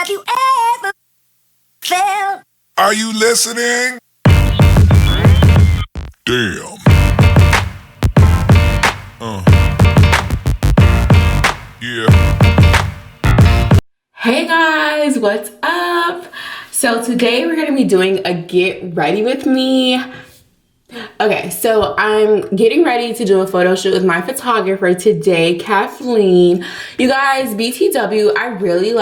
Have you ever felt? Are you listening? Damn. Yeah. Hey guys, what's up? So today we're gonna be doing a get ready with me. Okay, so I'm getting ready to do a photo shoot with my photographer today, Kathleen. You guys, BTW, I really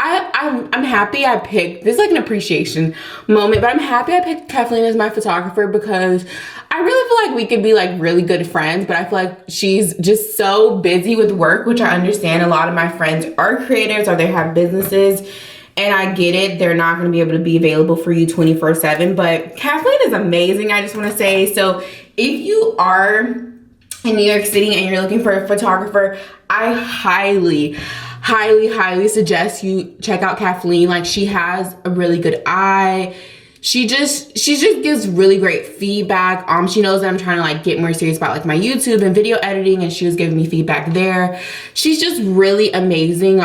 I'm happy I picked, this is like an appreciation moment, but I'm happy I picked Kathleen as my photographer because I really feel like we could be like really good friends, but I feel like she's just so busy with work, which I understand. A lot of my friends are creators or they have businesses, and I get it. They're not going to be able to be available for you 24/7, but Kathleen is amazing, I just want to say. So if you are in New York City and you're looking for a photographer, I highly suggest you check out Kathleen. Like, she has a really good eye. She just gives really great feedback. She knows that I'm trying to like get more serious about like my YouTube and video editing, and she was giving me feedback there. She's just really amazing.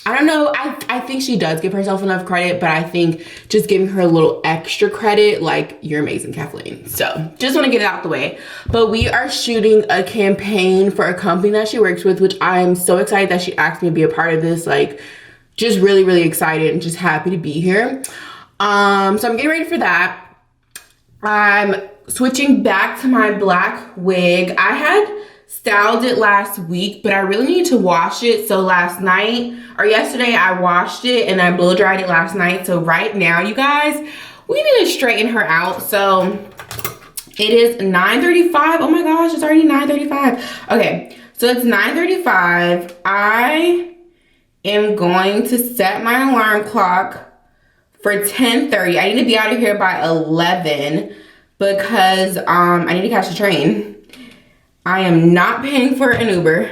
I don't know, I think she does give herself enough credit, but I think just giving her a little extra credit, like, you're amazing, Kathleen. So just want to get it out the way. But we are shooting a campaign for a company that she works with, which I'm so excited that she asked me to be a part of this. Like, just really excited and just happy to be here. So I'm getting ready for that. I'm switching back to my black wig. I had styled it last week, but I really need to wash it. So last night or yesterday I washed it and I blow dried it last night. So right now, you guys, we need to straighten her out. So it is 9:35. Oh my gosh, it's already 9:35. Okay, so it's 9:35. I am going to set my alarm clock for 10:30. I need to be out of here by 11 because I need to catch the train. I am not paying for an Uber,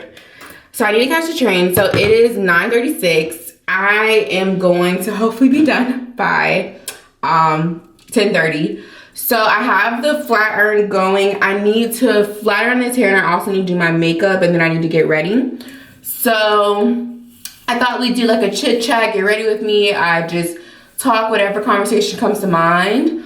so I need to catch the train. So it is 9:36. I am going to hopefully be done by 10:30. So I have the flat iron going. I need to flat iron this hair, and I also need to do my makeup, and then I need to get ready. So I thought we'd do like a chit chat, get ready with me. I just talk whatever conversation comes to mind.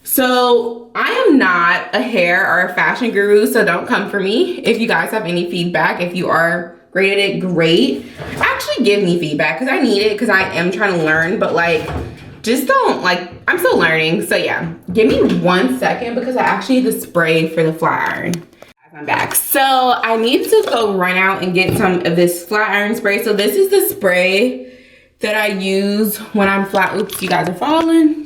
So I am not a hair or a fashion guru, so don't come for me. If you guys have any feedback, if you are great at it, great. Actually give me feedback because I need it, because I am trying to learn, but like, just don't, like, I'm still learning. So yeah, give me 1 second because I actually need the spray for the flat iron. I'm back. So I need to go run out and get some of this flat iron spray. So this is the spray that I use when I'm flat. Oops, you guys are falling.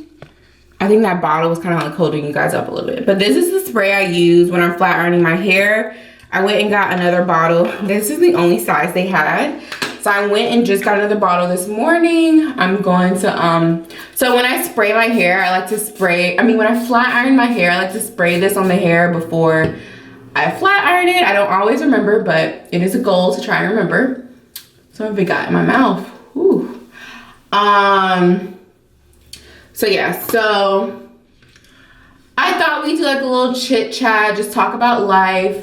I think that bottle was kind of like holding you guys up a little bit. But this is the spray I use when I'm flat ironing my hair. I went and got another bottle. This is the only size they had. So I went and just got another bottle this morning. I'm going to, so when I spray my hair, I like to spray, when I flat iron my hair, I like to spray this on the hair before I flat iron it. I don't always remember, but it is a goal to try and remember. Some of it got in my mouth. Ooh. So yeah, so I thought we'd do like a little chit chat, just talk about life.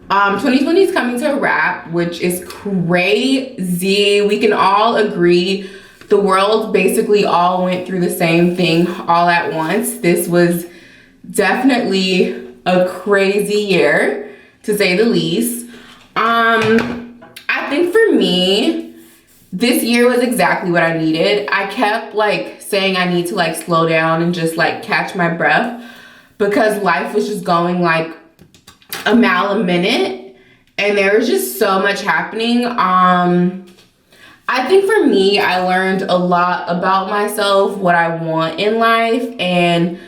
2020 is coming to a wrap, which is crazy. We can all agree the world basically all went through the same thing all at once. This was definitely a crazy year, to say the least. I think for me, this year was exactly what I needed. I kept like saying I need to like slow down and just like catch my breath, because life was just going like a mile a minute and there was just so much happening. I think for me, I learned a lot about myself, what I want in life, and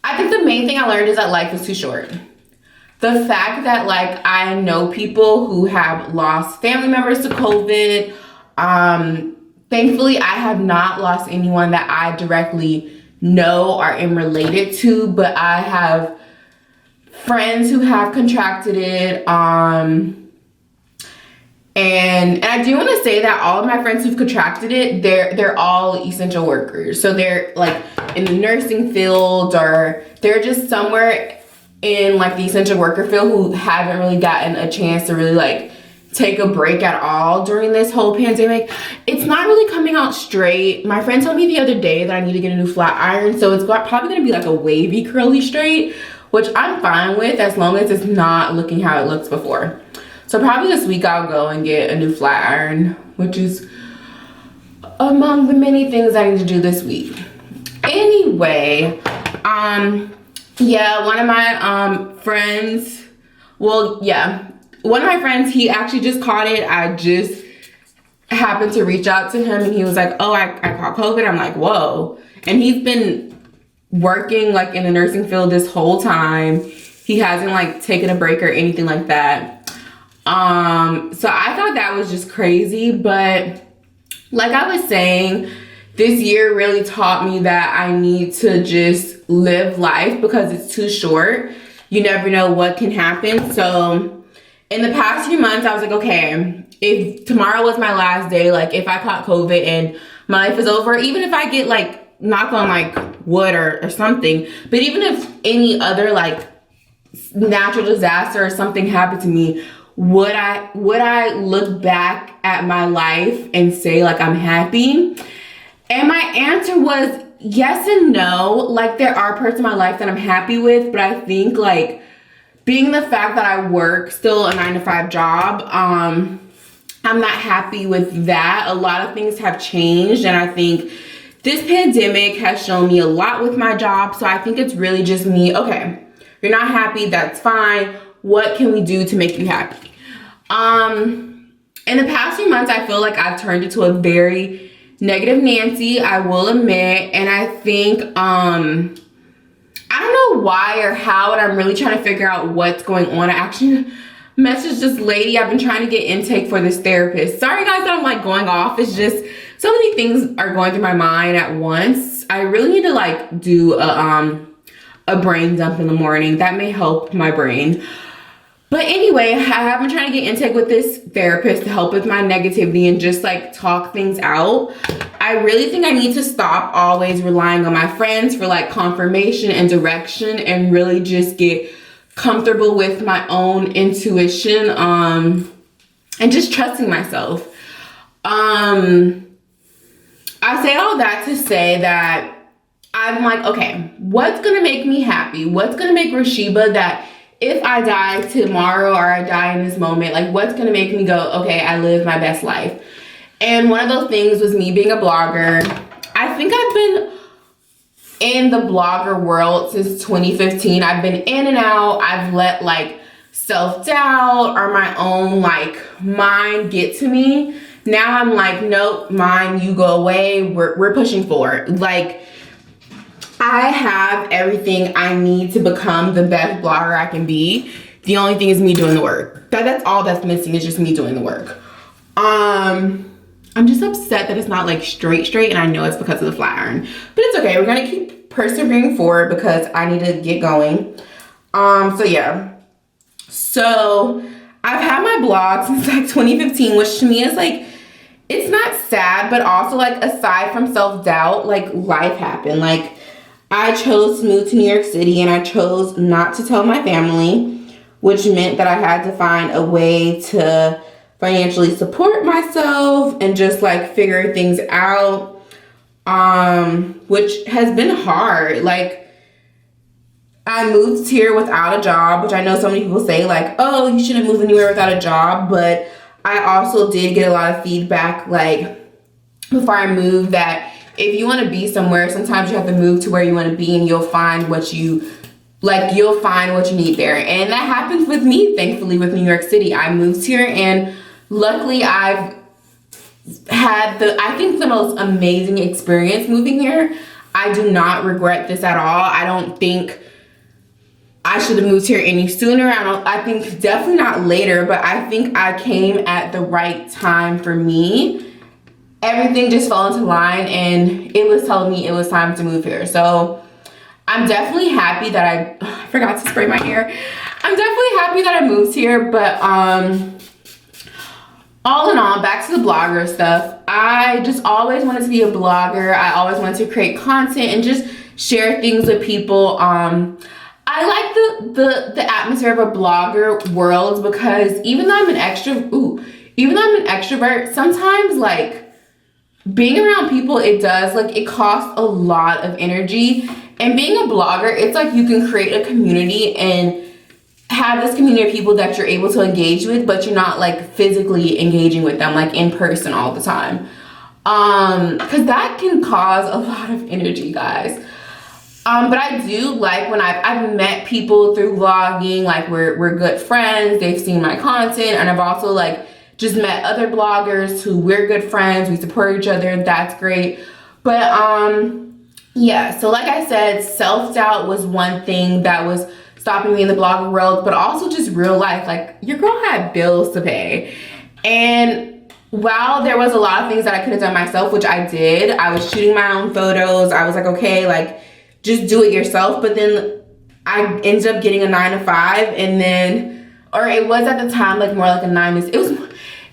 I think the main thing I learned is that life is too short. The fact that like I know people who have lost family members to COVID. Thankfully, I have not lost anyone that I directly know or am related to, but I have friends who have contracted it. And I do want to say that all of my friends who've contracted it, they're all essential workers. So they're like in the nursing field, or they're just somewhere in like the essential worker field who haven't really gotten a chance to really like take a break at all during this whole pandemic. It's not really coming out straight. My friend told me the other day that I need to get a new flat iron, so it's probably gonna be like a wavy curly straight, which I'm fine with as long as it's not looking how it looks before. So probably this week I'll go and get a new flat iron, which is among the many things I need to do this week. Anyway, yeah, one of my friends, one of my friends, he actually just caught it. I just happened to reach out to him and he was like, oh, I caught COVID. I'm like, whoa. And he's been working like in the nursing field this whole time. He hasn't like taken a break or anything like that. So I thought that was just crazy. But like I was saying, this year really taught me that I need to just live life because it's too short. You never know what can happen. So in the past few months, I was like, okay, if tomorrow was my last day, like if I caught COVID and my life is over, even if I get like knock on like wood or something, but even if any other like natural disaster or something happened to me, would I look back at my life and say like I'm happy? And my answer was yes and no. Like there are parts of my life that I'm happy with, but I think like being the fact that I work still a 9-to-5 job, I'm not happy with that. A lot of things have changed and I think this pandemic has shown me a lot with my job. So I think it's really just me, okay, you're not happy, that's fine. What can we do to make you happy? In the past few months, I feel like I've turned into a very negative Nancy, I will admit. And I think, I don't know why or how, and I'm really trying to figure out what's going on. I actually messaged this lady. I've been trying to get intake for this therapist. Sorry guys that I'm like going off. It's just so many things are going through my mind at once. I really need to like do a brain dump in the morning. That may help my brain. But anyway, I have been trying to get intake with this therapist to help with my negativity and just like talk things out. I really think I need to stop always relying on my friends for like confirmation and direction and really just get comfortable with my own intuition and just trusting myself. I say all that to say that I'm like, okay, what's gonna make me happy? What's gonna make Rasheba that if I die tomorrow or I die in this moment, like what's gonna make me go, okay, I live my best life? And one of those things was me being a blogger. I think I've been in the blogger world since 2015. I've been in and out. I've let like self-doubt or my own like mind get to me. Now I'm like, nope, mind, you go away. We're pushing forward. Like I have everything I need to become the best blogger I can be. The only thing is me doing the work. That's all that's missing is just me doing the work. I'm just upset that it's not like straight, and I know it's because of the flat iron. But it's okay. We're gonna keep persevering forward because I need to get going. So yeah. So I've had my blog since like 2015, which to me is like, it's not sad, but also like aside from self-doubt, like life happened. Like I chose to move to New York City and I chose not to tell my family, which meant that I had to find a way to financially support myself and just like figure things out, which has been hard. Like I moved here without a job, which I know so many people say like, oh, you shouldn't move anywhere without a job. But I also did get a lot of feedback like before I moved that if you want to be somewhere, sometimes you have to move to where you want to be and you'll find what you like, you'll find what you need there. And that happens with me, thankfully, with New York City. I moved here and luckily I've had I think the most amazing experience moving here. I do not regret this at all. I don't think I should have moved here any sooner. I think definitely not later, but I think I came at the right time for me. Everything just fell into line and it was telling me it was time to move here. So I'm definitely happy that I forgot to spray my hair. I'm definitely happy that I moved here, but all in all, back to the blogger stuff. I just always wanted to be a blogger. I always wanted to create content and just share things with people. I I like the atmosphere of a blogger world because even though I'm an extrovert, sometimes like being around people, it costs a lot of energy. And being a blogger, it's like you can create a community and have this community of people that you're able to engage with, but you're not like physically engaging with them like in person all the time. Because that can cause a lot of energy, guys. But I do like when I've met people through vlogging, like we're good friends, they've seen my content, and I've also like just met other bloggers who we're good friends, we support each other, that's great. But yeah, so like I said, self-doubt was one thing that was stopping me in the blogger world, but also just real life. Like, your girl had bills to pay. And while there was a lot of things that I could have done myself, which I did, I was shooting my own photos. I was like, okay, like, just do it yourself. But then I ended up getting a 9-to-5, and then, or it was at the time like more like a 9 to,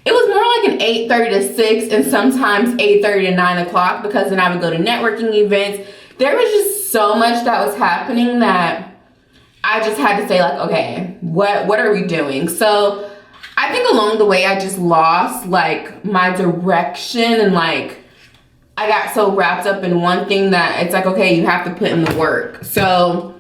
it was more like an 8:30 to 6, and sometimes 8:30 to 9 o'clock, because then I would go to networking events. There was just so much that was happening that I just had to say like, okay, what are we doing? So I think along the way I just lost like my direction, and like I got so wrapped up in one thing that it's like, okay, you have to put in the work. So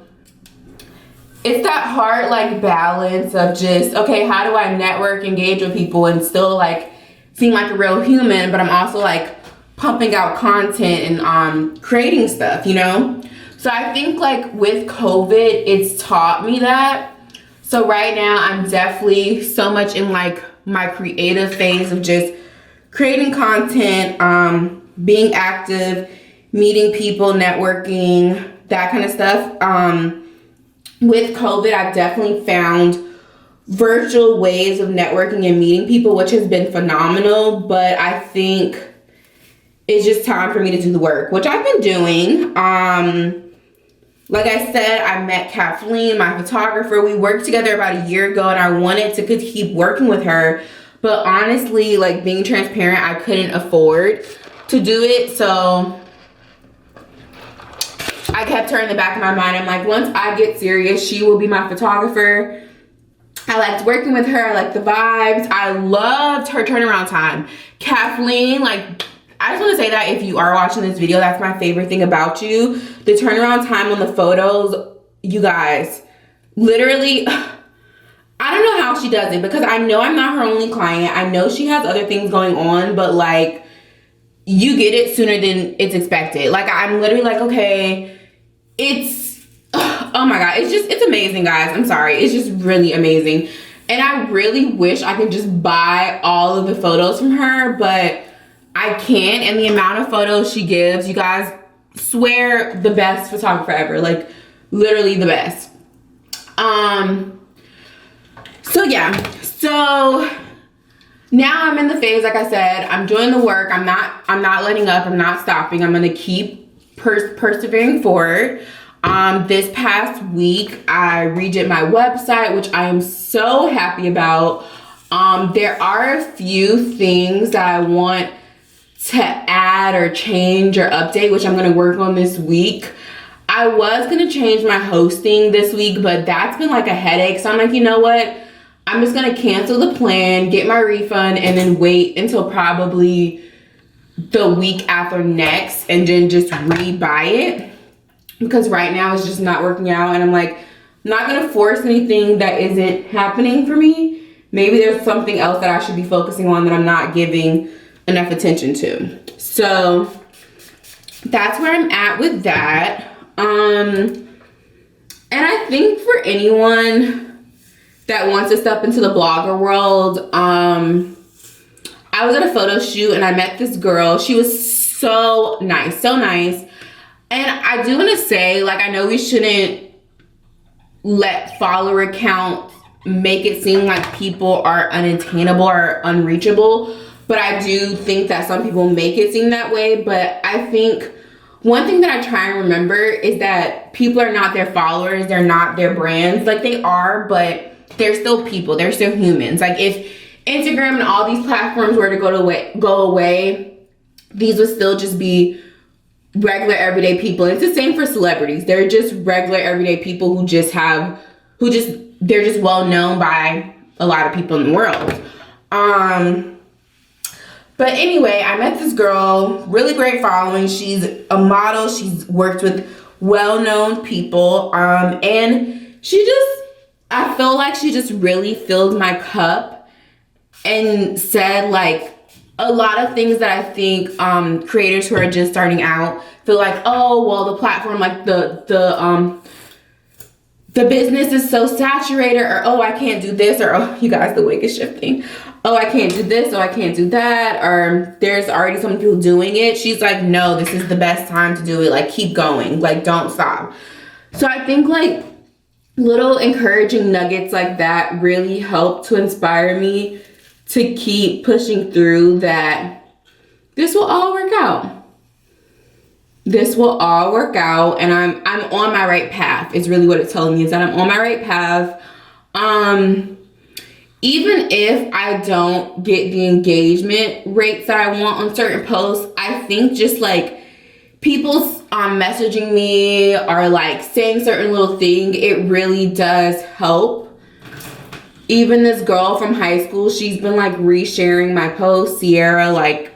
it's that hard like balance of just, okay, how do I network, engage with people, and still like seem like a real human, but I'm also like pumping out content and creating stuff, you know? So I think like with COVID, it's taught me that. So right now I'm definitely so much in like my creative phase of just creating content, being active, meeting people, networking, that kind of stuff. With COVID, I've definitely found virtual ways of networking and meeting people, which has been phenomenal, but I think it's just time for me to do the work, which I've been doing. Like I said, I met Kathleen, my photographer. We worked together about a year ago, and I wanted to keep working with her. But honestly, like being transparent, I couldn't afford to do it. So I kept her in the back of my mind. I'm like, once I get serious, she will be my photographer. I liked working with her. I liked the vibes. I loved her turnaround time. Kathleen, like, I just want to say that if you are watching this video, that's my favorite thing about you. The turnaround time on the photos, you guys, literally, I don't know how she does it, because I know I'm not her only client. I know she has other things going on, but like, you get it sooner than it's expected. Like, I'm literally like, okay, oh my God, it's amazing, guys. I'm sorry. It's just really amazing. And I really wish I could just buy all of the photos from her, but I can't. And the amount of photos she gives, you guys, swear the best photographer ever. Like, literally the best. So yeah. So now I'm in the phase, like I said, I'm doing the work. I'm not letting up. I'm not stopping. I'm gonna keep persevering forward. This past week, I redid my website, which I am so happy about. There are a few things that I want to add or change or update, which I'm gonna work on this week. I was gonna change my hosting this week, but that's been like a headache. So I'm like, you know what? I'm just gonna cancel the plan, get my refund, and then wait until probably the week after next, and then just rebuy it. Because right now it's just not working out, and I'm like, I'm not gonna force anything that isn't happening for me. Maybe there's something else that I should be focusing on that I'm not giving enough attention to. So that's where I'm at with that. And I think for anyone that wants to step into the blogger world, I was at a photo shoot and I met this girl. She was so nice, so nice. And I do want to say, like, I know we shouldn't let follower count make it seem like people are unattainable or unreachable, but I do think that some people make it seem that way. But I think one thing that I try and remember is that people are not their followers, they're not their brands. Like, they are, but they're still people, they're still humans. Like, if Instagram and all these platforms were to go away, these would still just be regular everyday people. And it's the same for celebrities. They're just regular everyday people who just they're just well known by a lot of people in the world. But anyway, I met this girl, really great following. She's a model. She's worked with well-known people. And I feel like she just really filled my cup and said like a lot of things that I think creators who are just starting out feel like, oh, well, the platform, like the business is so saturated, or oh, I can't do this, or oh, you guys, the wig is shifting. Oh, I can't do this, oh, I can't do that, or there's already so many people doing it. She's like, no, this is the best time to do it. Like, keep going, like, don't stop. So I think like little encouraging nuggets like that really help to inspire me to keep pushing through, that this will all work out. This will all work out, and I'm on my right path is really what it's telling me, is that I'm on my right path. Even if I don't get the engagement rates that I want on certain posts, I think just like people's messaging me or like saying certain little thing, it really does help. Even this girl from high school, she's been like resharing my posts. Sierra, like,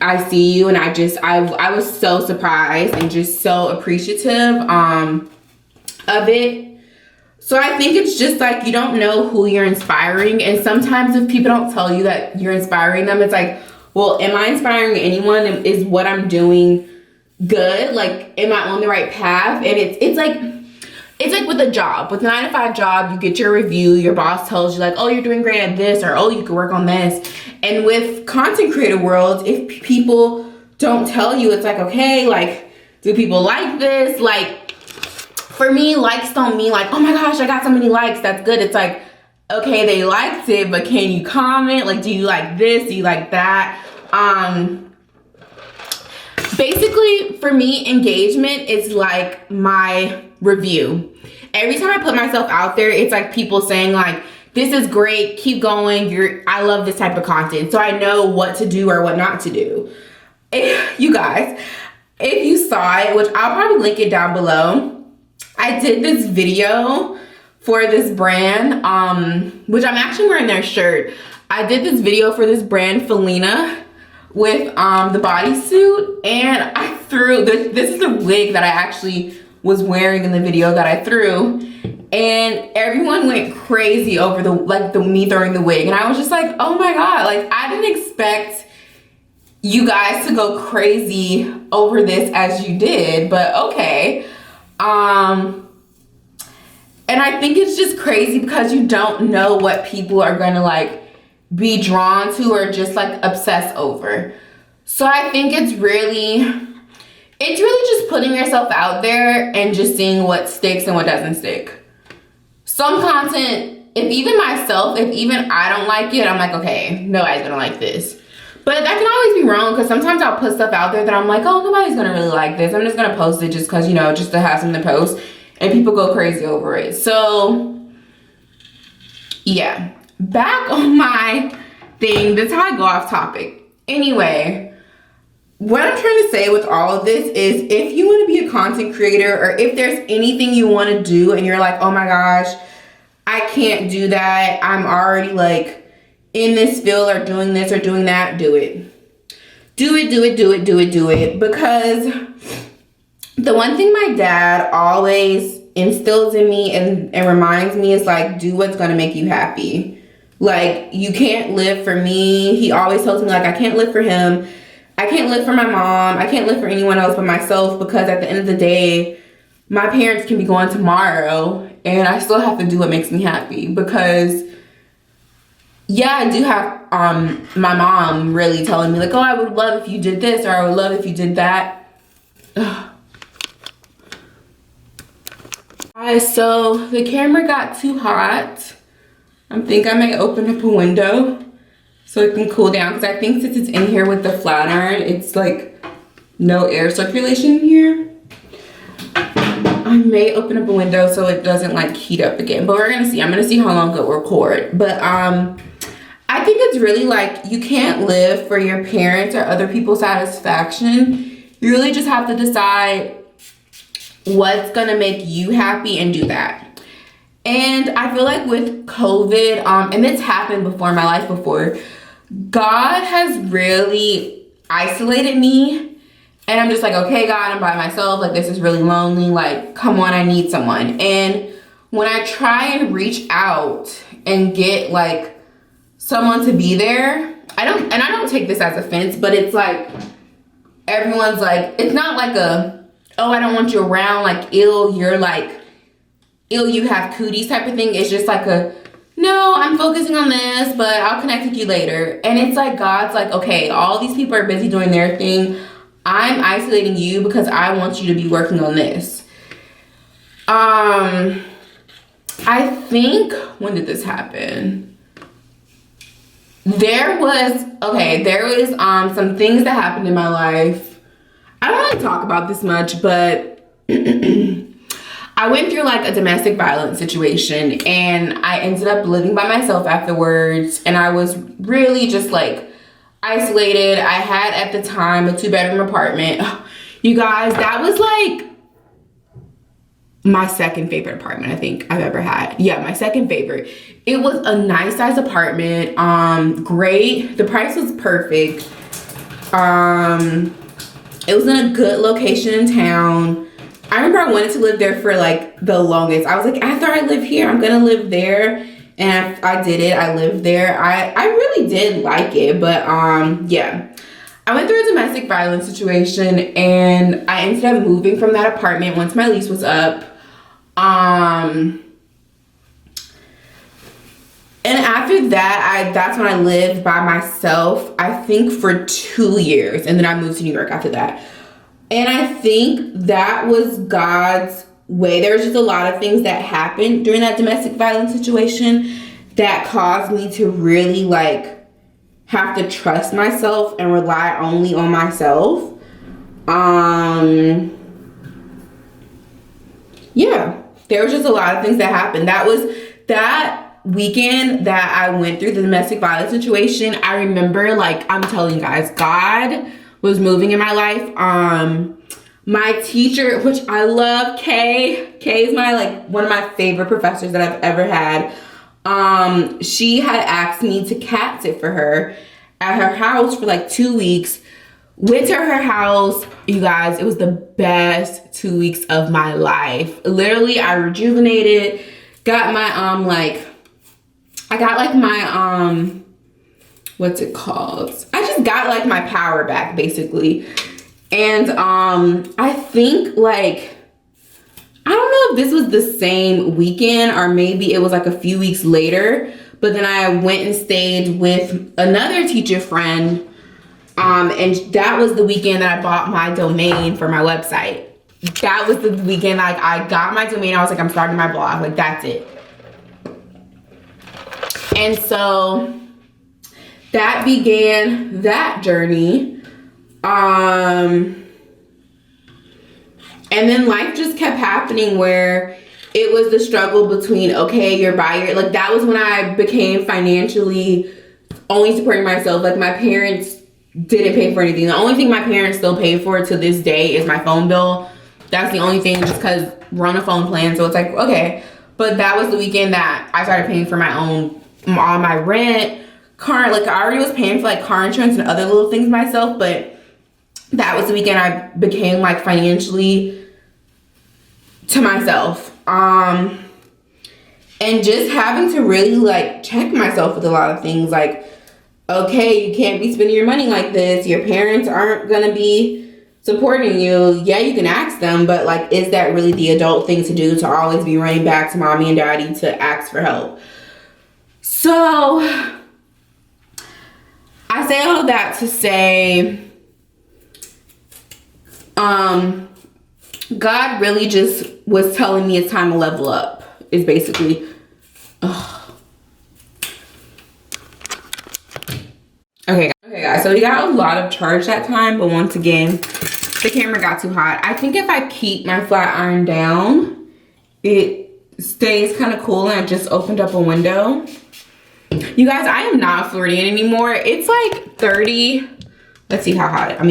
I see you, and I was so surprised and just so appreciative of it. So I think it's just like, you don't know who you're inspiring, and sometimes if people don't tell you that you're inspiring them, it's like, well, am I inspiring anyone? Is what I'm doing good? Like, am I on the right path? And it's like with a job, with a 9-to-5 job, you get your review, your boss tells you like, oh, you're doing great at this, or oh, you can work on this. And with content creator world, if people don't tell you, it's like, okay, like, do people like this? Like, for me, likes don't mean like, oh my gosh, I got so many likes, that's good. It's like, okay, they liked it, but can you comment? Like, do you like this? Do you like that? Basically, for me, engagement is like my review. Every time I put myself out there, it's like people saying like, this is great, keep going, I love this type of content. So I know what to do or what not to do. You guys, if you saw it, which I'll probably link it down below, I did this video for this brand, which I'm actually wearing their shirt. I did this video for this brand, Felina, with the bodysuit, and I threw, this is the wig that I actually was wearing in the video that I threw, and everyone went crazy over me throwing the wig, and I was just like, oh my god, like, I didn't expect you guys to go crazy over this as you did, but okay. And I think it's just crazy because you don't know what people are gonna like be drawn to or just like obsess over. So I think it's really just putting yourself out there and just seeing what sticks and what doesn't stick. Some content, if even I don't like it, I'm like, okay, nobody's gonna like this. But that can always be wrong, because sometimes I'll put stuff out there that I'm like, oh, nobody's gonna really like this. I'm just gonna post it just because, you know, just to have something to post, and people go crazy over it. So yeah, back on my thing. That's how I go off topic. Anyway, what I'm trying to say with all of this is, if you want to be a content creator, or if there's anything you want to do and you're like, oh my gosh, I can't do that, I'm already like in this field or doing this or doing that, do it. Do it. Because the one thing my dad always instills in me and reminds me is like, do what's gonna make you happy. Like, you can't live for me. He always tells me like, I can't live for him. I can't live for my mom. I can't live for anyone else but myself, because at the end of the day, my parents can be gone tomorrow and I still have to do what makes me happy. Because yeah, I do have my mom really telling me like, oh, I would love if you did this, or I would love if you did that. Alright, so the camera got too hot. I think I may open up a window so it can cool down, because I think since it's in here with the flat iron, it's like no air circulation here. I may open up a window so it doesn't like heat up again, but we're gonna see. I'm gonna see how long it'll record. But I think it's really like, you can't live for your parents or other people's satisfaction. You really just have to decide what's gonna make you happy and do that. And I feel like with COVID, and it's happened before in my life before, God has really isolated me. And I'm just like, okay, God, I'm by myself. Like, this is really lonely. Like, come on, I need someone. And when I try and reach out and get like someone to be there, I don't take this as offense, but it's like, everyone's like, it's not like oh, I don't want you around, like, you're like, you have cooties type of thing. It's just like no, I'm focusing on this, but I'll connect with you later. And it's like, God's like, okay, all these people are busy doing their thing. I'm isolating you because I want you to be working on this. I think, when did this happen? There was some things that happened in my life. I don't want to talk about this much, but I went through like a domestic violence situation, and I ended up living by myself afterwards, and I was really just like isolated. I had at the time a 2-bedroom apartment. You guys, that was like my second favorite apartment I think I've ever had. Yeah, my second favorite. It was a nice size apartment. Great. The price was perfect. It was in a good location in town. I remember I wanted to live there for like the longest. I was like, after I live here, I'm gonna live there. And I did it. I lived there. I really did like it, but yeah. I went through a domestic violence situation, and I ended up moving from that apartment once my lease was up. And after that, that's when I lived by myself, I think for 2 years, and then I moved to New York after that. And I think that was God's way. There's just a lot of things that happened during that domestic violence situation that caused me to really like have to trust myself and rely only on myself. Yeah, there was just a lot of things that happened. That was that weekend that I went through the domestic violence situation. I remember, like, I'm telling you guys, God was moving in my life. My teacher, which I love, Kay is one of my favorite professors that I've ever had. She had asked me to cat sit for her at her house for like 2 weeks. Went to her house, you guys, it was the best 2 weeks of my life. Literally, I rejuvenated, got my, what's it called? I just got like my power back, basically. And I think like, I don't know if this was the same weekend or maybe it was like a few weeks later, but then I went and stayed with another teacher friend. And that was the weekend that I bought my domain for my website. That was the weekend like I got my domain. I was like, I'm starting my blog. Like, that's it. And so that began that journey. And then life just kept happening where it was the struggle between, okay, you're by your, like, that was when I became financially only supporting myself. Like, my parents didn't pay for anything. The only thing my parents still pay for to this day is my phone bill. That's the only thing, just because we're on a phone plan. So it's like, okay. But that was the weekend that I started paying for all my rent, car. Like, I already was paying for like car insurance and other little things myself, but that was the weekend I became like financially to myself. And just having to really like check myself with a lot of things, like, okay, you can't be spending your money like this. Your parents aren't gonna be supporting you. Yeah, you can ask them, but like, is that really the adult thing to do, to always be running back to mommy and daddy to ask for help? So I say all of that to say, God really just was telling me it's time to level up, is basically, Okay guys, so we got a lot of charge that time, but once again, the camera got too hot. I think if I keep my flat iron down, it stays kind of cool, and I just opened up a window. You guys, I am not Floridian anymore. It's like 30, let's see how hot, how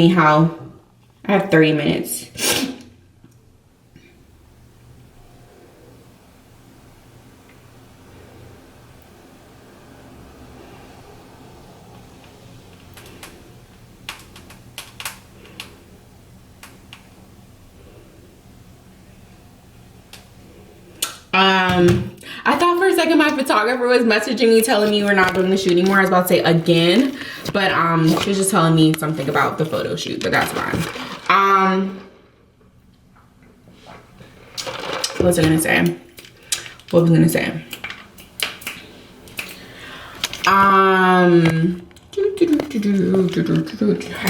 I have 30 minutes. I thought for a second my photographer was messaging me telling me we're not doing the shoot anymore. I was about to say again, but she was just telling me something about the photo shoot, but that's fine. What was I gonna say? I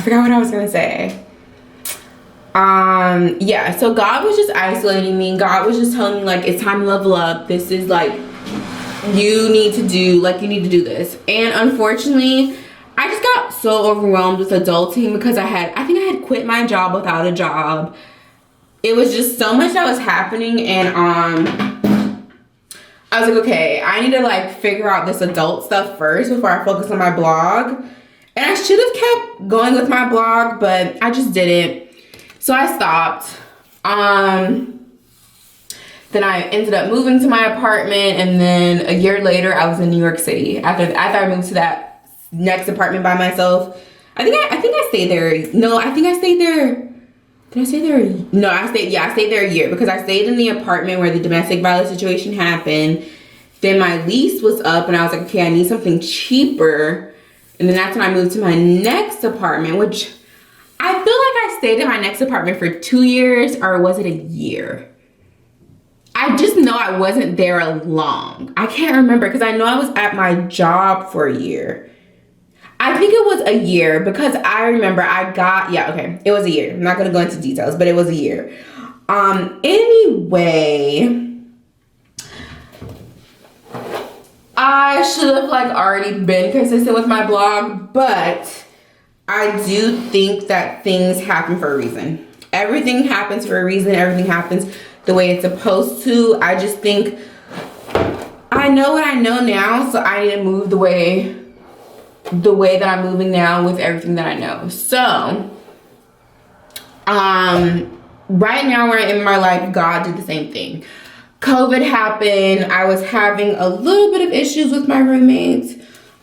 forgot what I was gonna say. Yeah, so God was just isolating me. God was just telling me, like, it's time to level up. This is like, you need to do this. And unfortunately, I just got so overwhelmed with adulting because I think I had quit my job without a job. It was just so much that was happening, and I was like, okay, I need to like figure out this adult stuff first before I focus on my blog. And I should have kept going with my blog, but I just didn't. So I stopped. Then I ended up moving to my apartment, and then a year later I was in New York City. After I moved to that next apartment by myself. I think I stayed there. No, I think I stayed there. Did I stay there? No, I stayed there a year because I stayed in the apartment where the domestic violence situation happened. Then my lease was up and I was like, okay, I need something cheaper. And then that's when I moved to my next apartment, which I feel like I stayed in my next apartment for 2 years, or was it a year? I just know I wasn't there long. I can't remember because I know I was at my job for a year. I think it was a year because I remember it was a year. I'm not going to go into details, but it was a year. Anyway, I should have like already been consistent with my blog, but I do think that things happen for a reason. Everything happens for a reason. Everything happens the way it's supposed to. I just think I know what I know now, so I need to move the way that I'm moving now with everything that I know. So, right now where I am in my life, God did the same thing. COVID happened. I was having a little bit of issues with my roommates.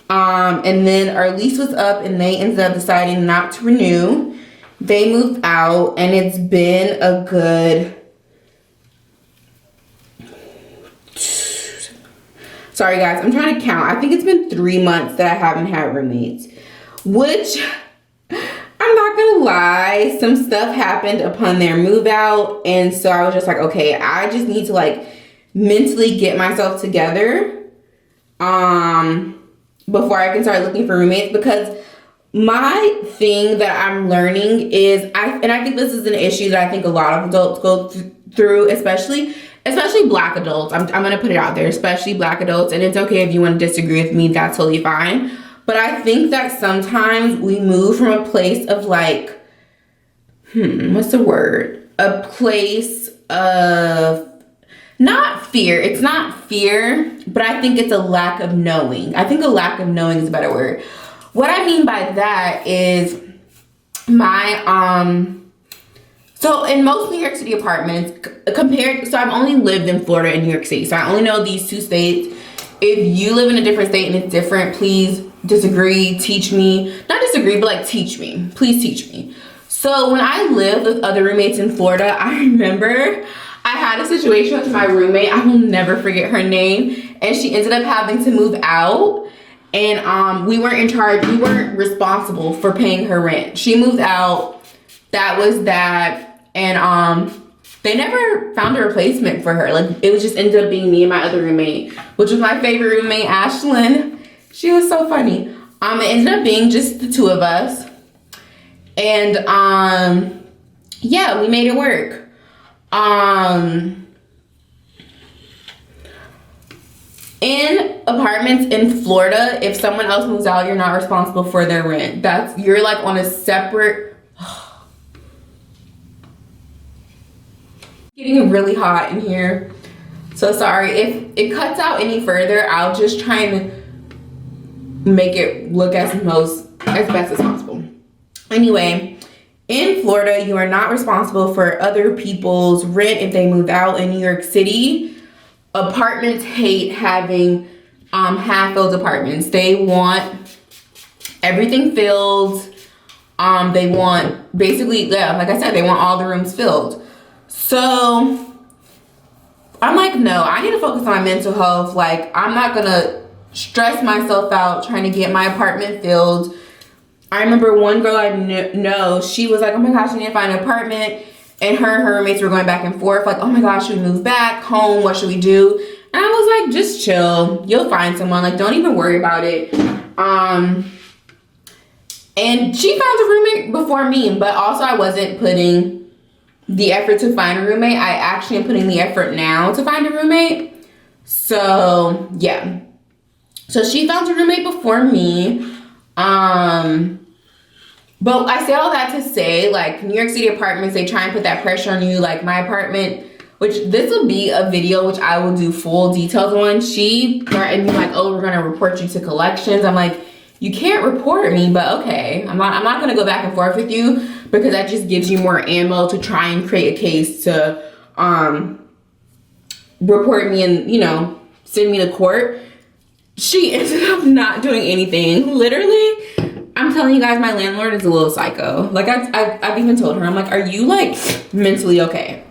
And then our lease was up and they ended up deciding not to renew. They moved out, and it's been a good... Sorry guys, I'm trying to count. I think it's been 3 months that I haven't had roommates, which I'm not gonna lie, some stuff happened upon their move out. And so I was just like, okay, I just need to like mentally get myself together before I can start looking for roommates, because my thing that I'm learning is, I think this is an issue that I think a lot of adults go through, especially Black adults. I'm gonna put it out there, especially Black adults, and it's okay if you want to disagree with me, that's totally fine. But I think that sometimes we move from a place of like, what's the word? A place of not fear. It's not fear, but I think it's a lack of knowing. I think a lack of knowing is a better word. What I mean by that is my, so in most New York City apartments, so I've only lived in Florida and New York City, so I only know these two states. If you live in a different state and it's different, please disagree, teach me. Not disagree, but like teach me. Please teach me. So when I lived with other roommates in Florida, I remember I had a situation with my roommate. I will never forget her name. And she ended up having to move out. And we weren't in charge. We weren't responsible for paying her rent. She moved out. That was that. And they never found a replacement for her. Like, it was just ended up being me and my other roommate, which was my favorite roommate, Ashlyn. She was so funny. It ended up being just the two of us. And yeah, we made it work. In apartments in Florida, if someone else moves out, you're not responsible for their rent. You're like on a separate... Getting really hot in here. So sorry. If it cuts out any further, I'll just try and make it look as best as possible. Anyway, in Florida, you are not responsible for other people's rent if they move out. In New York City, apartments hate having half-filled apartments. They want everything filled. They want, basically, yeah, like I said, they want all the rooms filled. So I'm like, no, I need to focus on my mental health. Like, I'm not gonna stress myself out trying to get my apartment filled. I remember one girl I know, she was like, oh my gosh, I need to find an apartment. And her and her roommates were going back and forth, like, oh my gosh, should we move back home? What should we do? And I was like, just chill. You'll find someone. Like, don't even worry about it. And she found a roommate before me, but also I wasn't putting the effort to find a roommate. I actually am putting the effort now to find a roommate. So, yeah. So she found a roommate before me. But I say all that to say, like, New York City apartments, they try and put that pressure on you. Like, my apartment, which this will be a video which I will do full details on. She threatened me like, oh, we're gonna report you to collections. I'm like, you can't report me, but okay. I'm not gonna go back and forth with you, because that just gives you more ammo to try and create a case to report me and, you know, send me to court. She ended up not doing anything. Literally, I'm telling you guys, my landlord is a little psycho. Like, I've even told her, I'm like, are you like mentally okay?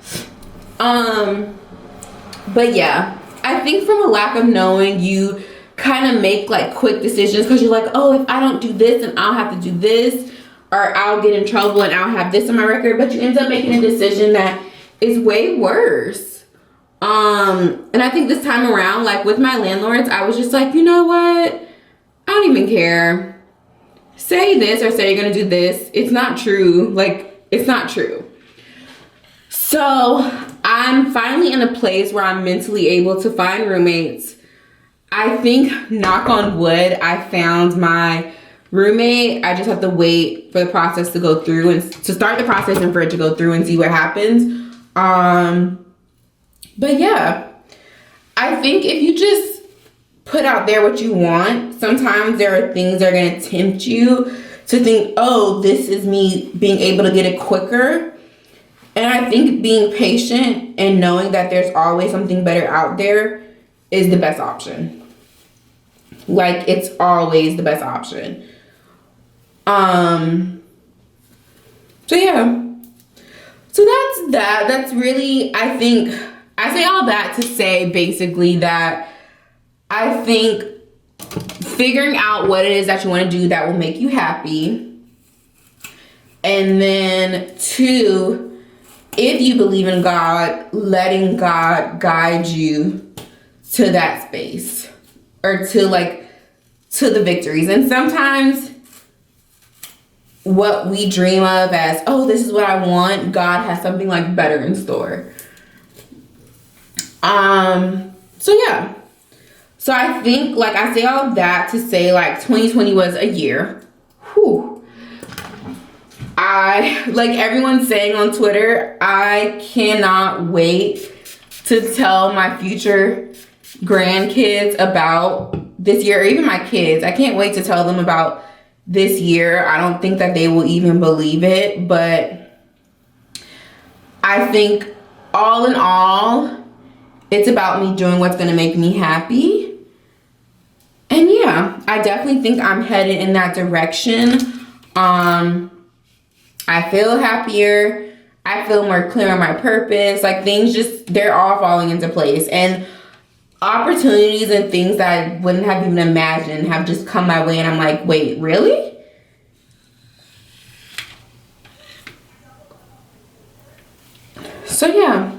But yeah, I think from a lack of knowing, you kind of make like quick decisions because you're like, oh, if I don't do this, then I'll have to do this, or I'll get in trouble and I'll have this on my record. But you end up making a decision that is way worse. And I think this time around, like with my landlords, I was just like, you know what? I don't even care. Say this or say you're gonna do this. It's not true. Like, it's not true. So I'm finally in a place where I'm mentally able to find roommates. I think, knock on wood, I found my roommate. I just have to wait for the process to go through and to start the process and for it to go through and see what happens. But yeah, I think if you just put out there what you want, sometimes there are things that are going to tempt you to think, oh, this is me being able to get it quicker. And I think being patient and knowing that there's always something better out there is the best option. Like, it's always the best option. So yeah. So that's that. That's really, I think, I say all that to say basically that I think figuring out what it is that you want to do that will make you happy. And then 2, if you believe in God, letting God guide you to that space or to the victories. And sometimes what we dream of as, oh, this is what I want, God has something like better in store. So yeah. So I think, like, I say all that to say, like, 2020 was a year. Whew. Like everyone's saying on Twitter, I cannot wait to tell my future grandkids about this year, or even my kids. I can't wait to tell them about this year. I don't think that they will even believe it, but I think all in all, it's about me doing what's going to make me happy. And yeah, I definitely think I'm headed in that direction. I feel happier. I feel more clear on my purpose. Like, things just, they're all falling into place. And opportunities and things that I wouldn't have even imagined have just come my way. And I'm like, wait, really? So yeah.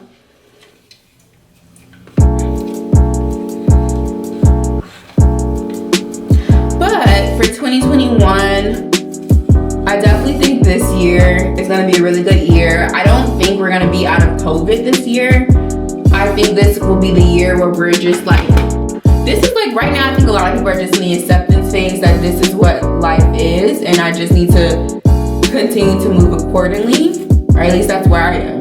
But for 2021, I definitely think this year is going to be a really good year. I don't think we're going to be out of COVID this year. I think this will be the year where we're just like, this is like right now, I think a lot of people are just in the acceptance phase that this is what life is. And I just need to continue to move accordingly. Or at least that's where I am.